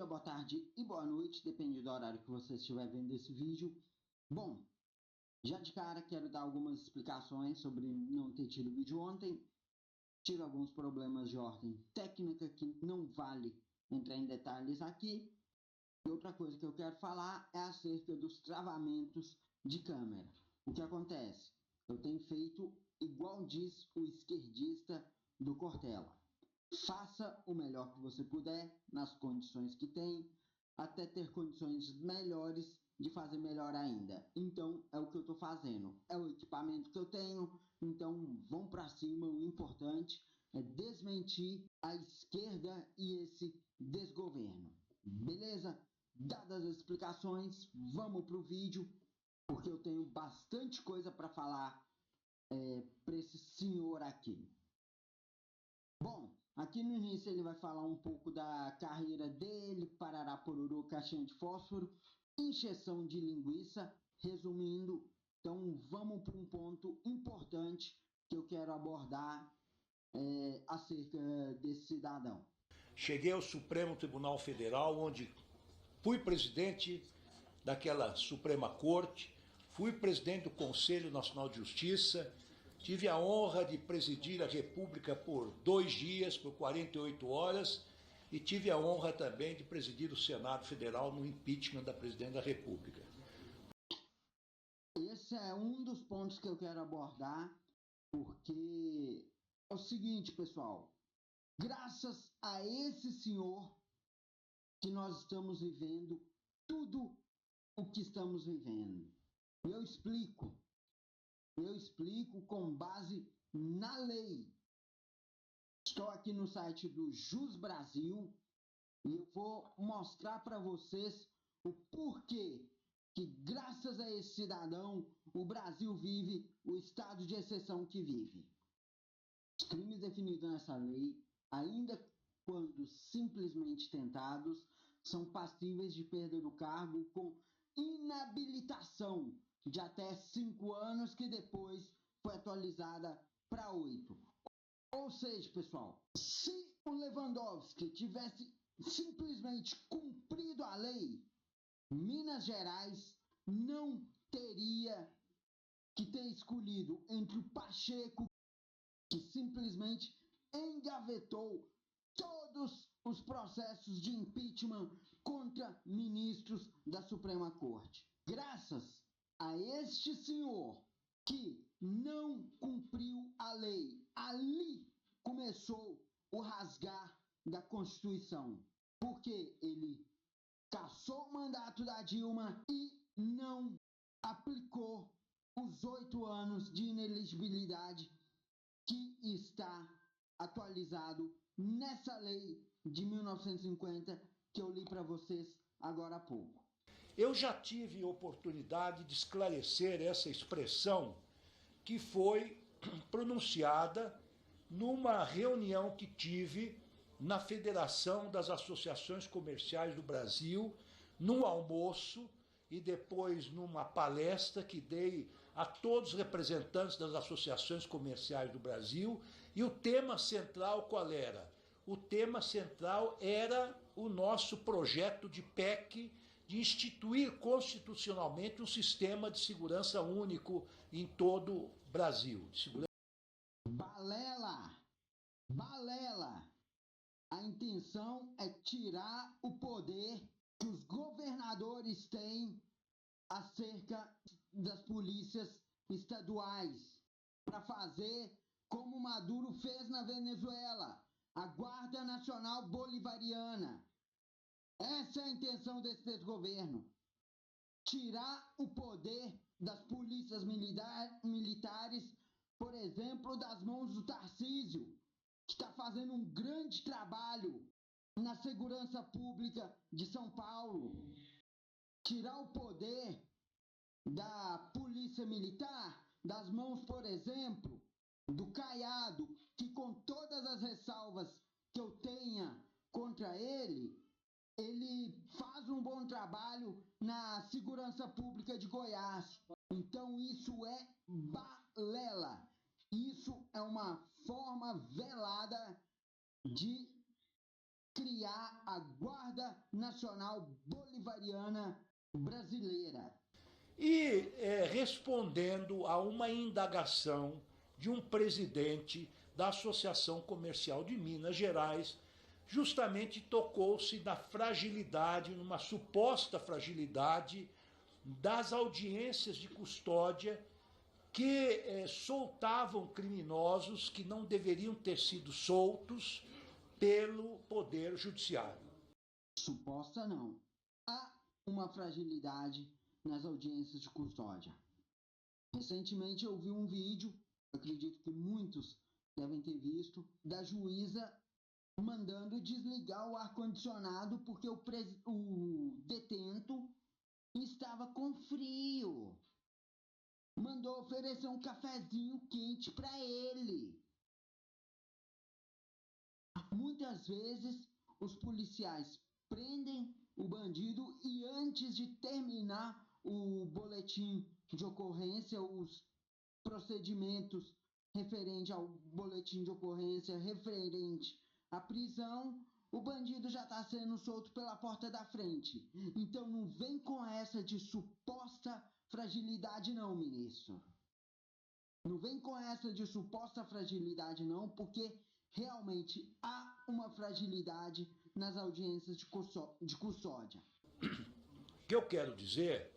dia, boa tarde e boa noite, depende do horário que você estiver vendo esse vídeo. Bom, já de cara quero dar algumas explicações sobre não ter tido vídeo ontem. Tive alguns problemas de ordem técnica que não vale entrar em detalhes aqui. E outra coisa que eu quero falar é acerca dos travamentos de câmera. O que acontece? Eu tenho feito igual diz o esquerdista do Cortella. Faça o melhor que você puder, nas condições que tem, até ter condições melhores de fazer melhor ainda. Então, é o que eu estou fazendo. É o equipamento que eu tenho, então vão para cima. O importante é desmentir a esquerda e esse desgoverno. Beleza? Dadas as explicações, vamos para o vídeo, porque eu tenho bastante coisa para falar para esse senhor aqui. Bom, aqui no início ele vai falar um pouco da carreira dele, parará pororô, caixinha de fósforo, encheção de linguiça, resumindo. Então vamos para um ponto importante que eu quero abordar acerca desse cidadão. Cheguei ao Supremo Tribunal Federal, onde fui presidente daquela Suprema Corte, fui presidente do Conselho Nacional de Justiça, tive a honra de presidir a República por 2 dias, por 48 horas, e tive a honra também de presidir o Senado Federal no impeachment da Presidente da República. Esse é um dos pontos que eu quero abordar, porque é o seguinte, pessoal, graças a esse senhor que nós estamos vivendo tudo o que estamos vivendo. Eu explico com base na lei. Estou aqui no site do Jus Brasil e eu vou mostrar para vocês o porquê que, graças a esse cidadão, o Brasil vive o estado de exceção que vive. Os crimes definidos nessa lei, ainda quando simplesmente tentados, são passíveis de perda do cargo com inabilitação de até 5 anos, que depois foi atualizada para 8. Ou seja, pessoal, se o Lewandowski tivesse simplesmente cumprido a lei, Minas Gerais não teria que ter escolhido entre o Pacheco, que simplesmente engavetou todos os processos de impeachment contra ministros da Suprema Corte. Graças a este senhor que não cumpriu a lei, ali começou o rasgar da Constituição, porque ele cassou o mandato da Dilma e não aplicou os 8 anos de inelegibilidade que está atualizado nessa lei de 1950 que eu li para vocês agora há pouco. Eu já tive oportunidade de esclarecer essa expressão que foi pronunciada numa reunião que tive na Federação das Associações Comerciais do Brasil, num almoço e depois numa palestra que dei a todos os representantes das associações comerciais do Brasil. E o tema central qual era? O tema central era o nosso projeto de PEC de instituir constitucionalmente um sistema de segurança único em todo o Brasil. Balela! Balela! A intenção é tirar o poder que os governadores têm acerca das polícias estaduais, para fazer como Maduro fez na Venezuela, a Guarda Nacional Bolivariana. Essa é a intenção desse desgoverno: tirar o poder das polícias militares, por exemplo, das mãos do Tarcísio, que está fazendo um grande trabalho na segurança pública de São Paulo. Tirar o poder da polícia militar das mãos, por exemplo, do Caiado, que, com todas as ressalvas que eu tenha contra ele faz um bom trabalho na segurança pública de Goiás. Então isso é balela. Isso é uma forma velada de criar a Guarda Nacional Bolivariana Brasileira. E respondendo a uma indagação de um presidente da Associação Comercial de Minas Gerais, justamente tocou-se na fragilidade, numa suposta fragilidade das audiências de custódia que soltavam criminosos que não deveriam ter sido soltos pelo Poder Judiciário. Suposta não. Há uma fragilidade nas audiências de custódia. Recentemente eu vi um vídeo, acredito que muitos devem ter visto, da juíza mandando desligar o ar-condicionado porque o detento estava com frio. Mandou oferecer um cafezinho quente para ele. Muitas vezes os policiais prendem o bandido e antes de terminar o boletim de ocorrência, os procedimentos referente ao boletim de ocorrência referente à prisão, o bandido já está sendo solto pela porta da frente. Então não vem com essa de suposta fragilidade não, ministro. Não vem com essa de suposta fragilidade não, porque realmente há uma fragilidade nas audiências de custódia. O que eu quero dizer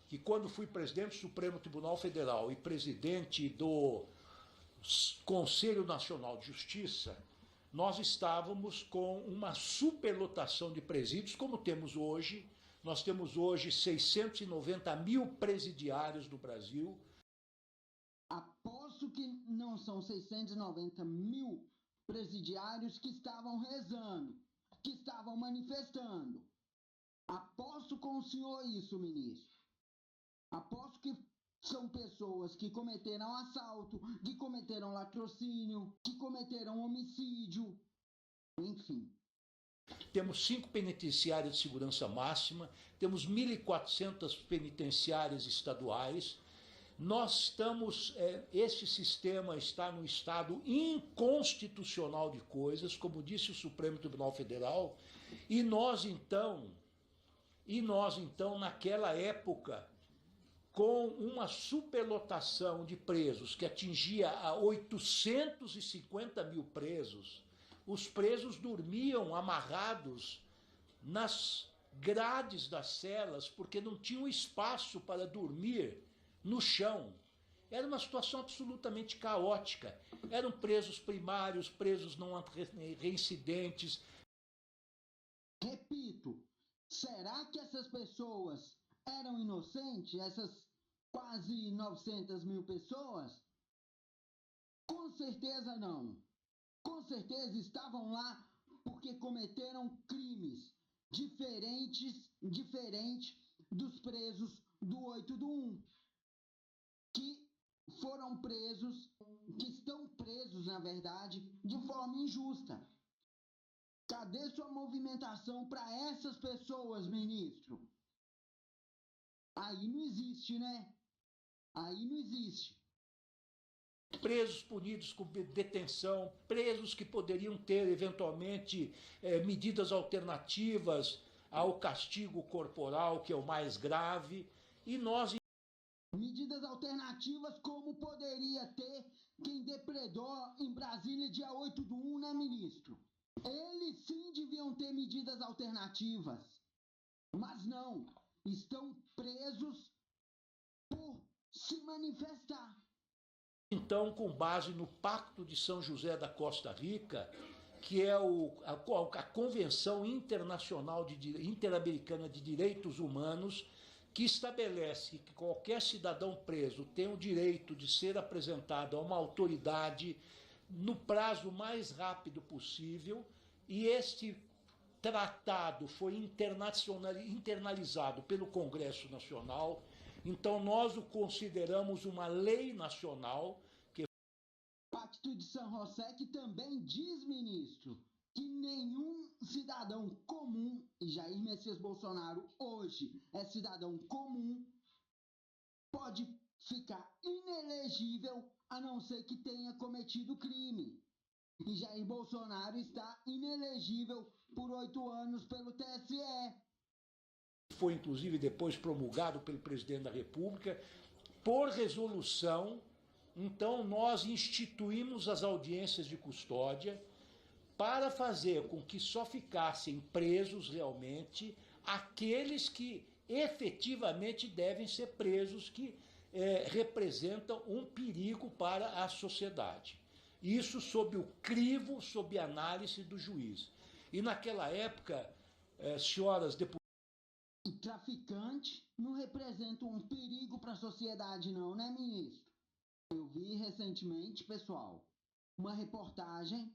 que quando fui presidente do Supremo Tribunal Federal e presidente do Conselho Nacional de Justiça, nós estávamos com uma superlotação de presídios, como temos hoje. Nós temos hoje 690 mil presidiários no Brasil. Aposto que não são 690 mil presidiários que estavam rezando, que estavam manifestando. Aposto com o senhor isso, ministro. Aposto que são pessoas que cometeram assalto, que cometeram latrocínio, que cometeram homicídio, enfim. Temos 5 penitenciárias de segurança máxima, temos 1.400 penitenciárias estaduais. Nós estamos, este sistema está num estado inconstitucional de coisas, como disse o Supremo Tribunal Federal, e nós então, naquela época, com uma superlotação de presos que atingia a 850 mil presos, os presos dormiam amarrados nas grades das celas porque não tinham espaço para dormir no chão. Era uma situação absolutamente caótica. Eram presos primários, presos não reincidentes. Repito, será que essas pessoas eram inocentes, essas quase 900 mil pessoas? Com certeza não. Com certeza estavam lá porque cometeram crimes diferente dos presos do 8 do 1, que foram presos, que estão presos, na verdade, de forma injusta. Cadê sua movimentação para essas pessoas, ministro? Aí não existe, né? Aí não existe. Presos punidos com detenção, presos que poderiam ter, eventualmente, medidas alternativas ao castigo corporal, que é o mais grave, e nós... Medidas alternativas como poderia ter quem depredou em Brasília dia 8 do 1, né, ministro? Eles sim deviam ter medidas alternativas, mas não, estão presos por se manifestar. Então, com base no Pacto de São José da Costa Rica, que é a Convenção Internacional Interamericana de Direitos Humanos, que estabelece que qualquer cidadão preso tem o direito de ser apresentado a uma autoridade no prazo mais rápido possível, e este tratado foi internalizado pelo Congresso Nacional. Então nós o consideramos uma lei nacional. Pacto de São José, que também diz, ministro, que nenhum cidadão comum, e Jair Messias Bolsonaro hoje é cidadão comum, pode ficar inelegível a não ser que tenha cometido crime. E Jair Bolsonaro está inelegível por 8 anos pelo TSE. Foi, inclusive, depois promulgado pelo presidente da República, por resolução. Então, nós instituímos as audiências de custódia para fazer com que só ficassem presos realmente aqueles que efetivamente devem ser presos, que representam um perigo para a sociedade. Isso sob o crivo, sob a análise do juiz. E naquela época, senhoras deputadas... O traficante não representa um perigo para a sociedade não, né, ministro? Eu vi recentemente, pessoal, uma reportagem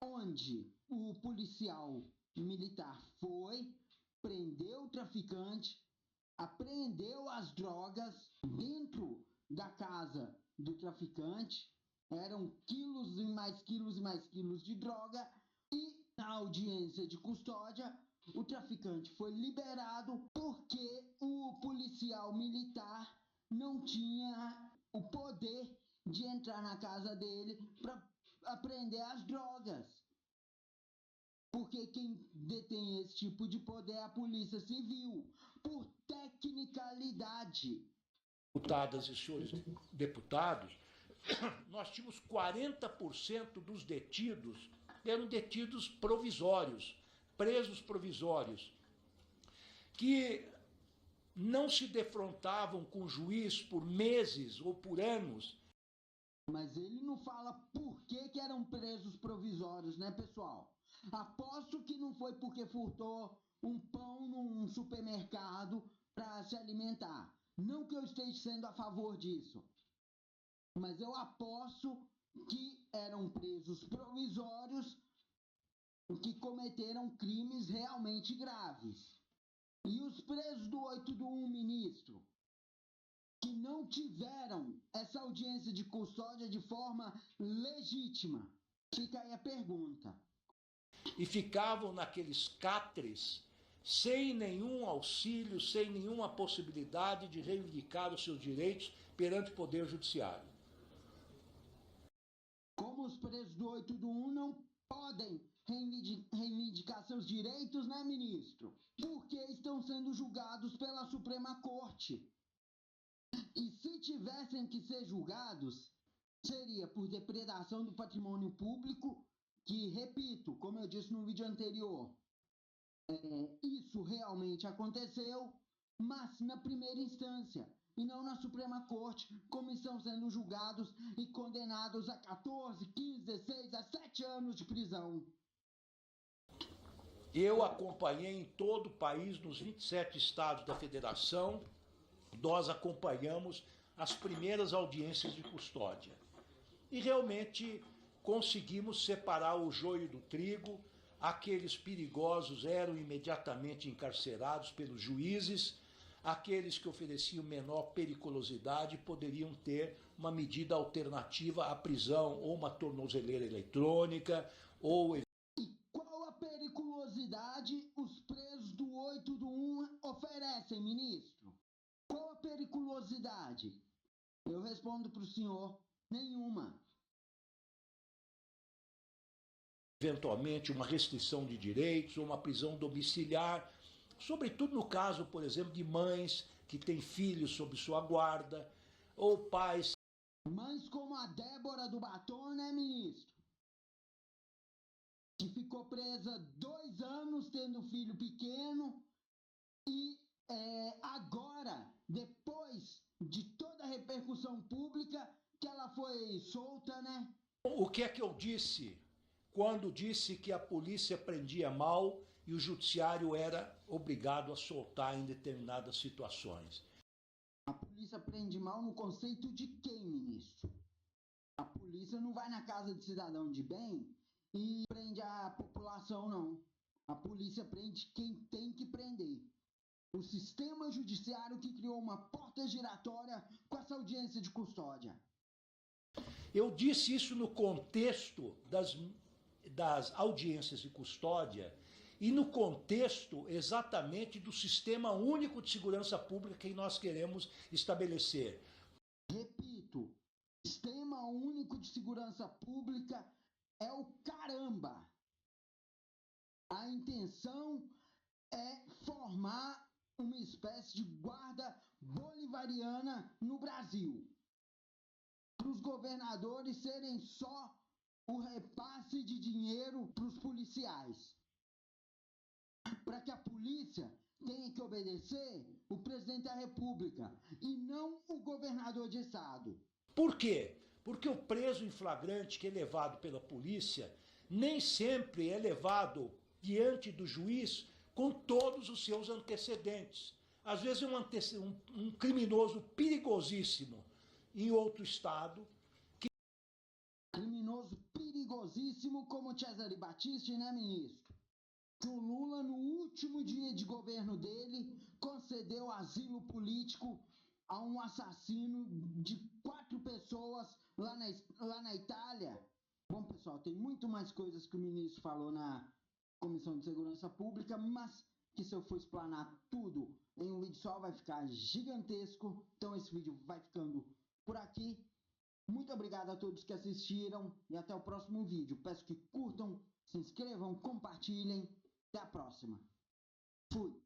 onde o policial militar foi, prendeu o traficante, apreendeu as drogas dentro da casa do traficante, eram quilos e mais quilos e mais quilos de droga, e na audiência de custódia o traficante foi liberado porque o policial militar não tinha o poder de entrar na casa dele para apreender as drogas. Porque quem detém esse tipo de poder é a Polícia Civil, por tecnicalidade. Deputadas e senhores deputados, nós tínhamos 40% dos detidos, eram detidos provisórios, presos provisórios, que não se defrontavam com o juiz por meses ou por anos. Mas ele não fala por que eram presos provisórios, né, pessoal? Aposto que não foi porque furtou um pão num supermercado para se alimentar. Não que eu esteja sendo a favor disso, mas eu aposto que eram presos provisórios que cometeram crimes realmente graves. E os presos do 8 do 1, ministro, que não tiveram essa audiência de custódia de forma legítima? Fica aí a pergunta. E ficavam naqueles cátres sem nenhum auxílio, sem nenhuma possibilidade de reivindicar os seus direitos perante o Poder Judiciário. Como os presos do 8 do 1 não podem reivindicar seus direitos, né, ministro? Porque estão sendo julgados pela Suprema Corte. E se tivessem que ser julgados, seria por depredação do patrimônio público, que, repito, como eu disse no vídeo anterior, isso realmente aconteceu, mas na primeira instância, e não na Suprema Corte, como estão sendo julgados e condenados a 14, 15, 16, a 7 anos de prisão. Eu acompanhei em todo o país, nos 27 estados da federação, nós acompanhamos as primeiras audiências de custódia. E realmente conseguimos separar o joio do trigo. Aqueles perigosos eram imediatamente encarcerados pelos juízes, aqueles que ofereciam menor periculosidade poderiam ter uma medida alternativa à prisão, ou uma tornozeleira eletrônica, ou... E qual a periculosidade os presos do 8 do 1 oferecem, ministro? Qual a periculosidade? Eu respondo para o senhor, nenhuma. Eventualmente uma restrição de direitos, ou uma prisão domiciliar, sobretudo no caso, por exemplo, de mães que têm filhos sob sua guarda, ou pais... Mães como a Débora do Batom, né, ministro? Que ficou presa 2 anos tendo filho pequeno e agora, depois de toda a repercussão pública, que ela foi solta, né? O que é que eu disse quando disse que a polícia prendia mal e o judiciário era obrigado a soltar em determinadas situações? A polícia prende mal no conceito de quem, ministro? A polícia não vai na casa de cidadão de bem e prende a população, não. A polícia prende quem tem que prender. O sistema judiciário que criou uma porta giratória com essa audiência de custódia. Eu disse isso no contexto das audiências de custódia e no contexto exatamente do Sistema Único de Segurança Pública que nós queremos estabelecer. Repito, Sistema Único de Segurança Pública é o caramba! A intenção é formar uma espécie de guarda bolivariana no Brasil, para os governadores serem só o repasse de dinheiro para os policiais, para que a polícia tenha que obedecer o presidente da República e não o governador de estado. Por quê? Porque o preso em flagrante que é levado pela polícia nem sempre é levado diante do juiz com todos os seus antecedentes. Às vezes um criminoso perigosíssimo em outro estado. Criminoso perigosíssimo como Cesare Battisti, né, ministro? Que o Lula, no último dia de governo dele, concedeu asilo político a um assassino de 4 pessoas lá na Itália. Bom, pessoal, tem muito mais coisas que o ministro falou na Comissão de Segurança Pública, mas que se eu for explanar tudo em um vídeo só vai ficar gigantesco. Então esse vídeo vai ficando por aqui. Muito obrigado a todos que assistiram e até o próximo vídeo. Peço que curtam, se inscrevam, compartilhem. Até a próxima. Fui.